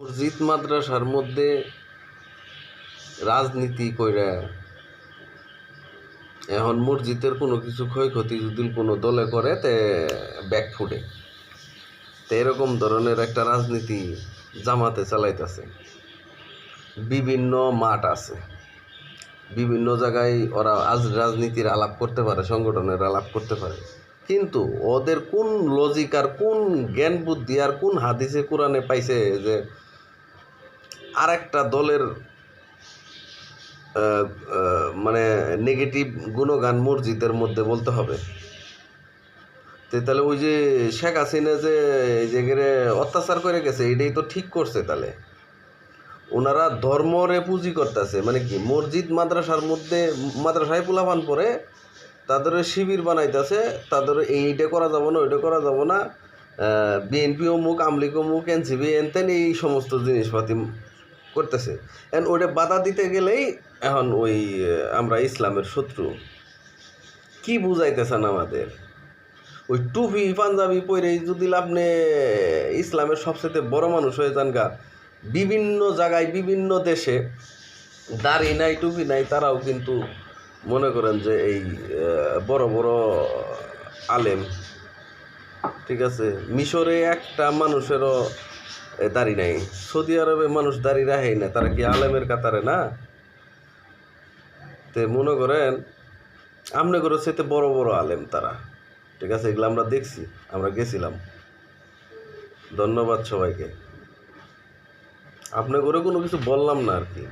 মসজিদ মাদ্রাসার মধ্যে রাজনীতি কইরা এখন মসজিদের কোনো কিছু ক্ষয়ক্ষতি যদি কোনো দলে করে তে ব্যাক ফুটে তো এরকম ধরনের একটা রাজনীতি জামাতে চালাইতেছে। বিভিন্ন মাঠ আছে, বিভিন্ন জায়গায় ওরা আজ রাজনীতির আলাপ করতে পারে, সংগঠনের আলাপ করতে পারে, কিন্তু ওদের কোন লজিক আর কোন জ্ঞান বুদ্ধি আর কোন হাদিসে কোরআনে পাইছে যে আরেকটা দলের মানে নেগেটিভ গুণগান মসজিদের মধ্যে বলতে হবে? তাহলে ওই যে শেখ হাসিনা যে এই জায়গায় অত্যাচার করে গেছে এটাই তো ঠিক করছে। তাহলে ওনারা ধর্মরে পুঁজি করতেছে, মানে কি মসজিদ মাদ্রাসার মধ্যে মাদ্রাসায় পোলাপান পরে তাদের শিবির বানাইতেছে, তাদের এইটা করা যাব না, ওইটা করা যাব না, বিএনপি অমুক, আমলিগ অমুক, এনসিপি এনতেন, এই সমস্ত জিনিসপাতি করতেছে। এখন ওইটা বাধা দিতে গেলেই এখন ওই আমরা ইসলামের শত্রু কি বুঝাইতেছেন আমাদের? ওই টুপি পাঞ্জাবি পরেই যদি আপনি ইসলামের সবচেয়ে বড় মানুষ হয়ে যান গা, বিভিন্ন জায়গায় বিভিন্ন দেশে দাড়ি নাই টুপি নাই তারাও কিন্তু মনে করেন যে এই বড় বড় আলেম। ঠিক আছে, মিশরে একটা মানুষেরও দাড়ি নাই, সৌদি আরবে মানুষ দাড়ি রাখেই না, তারা কি আলেমের কাতারে না? তে মনে করেন আমনে করে সেতে বড় বড় আলেম তারা। ঠিক আছে, এগুলো আমরা দেখছি, আমরা গেছিলাম। ধন্যবাদ সবাইকে। আপনার করে কোনো কিছু বললাম না আর কি।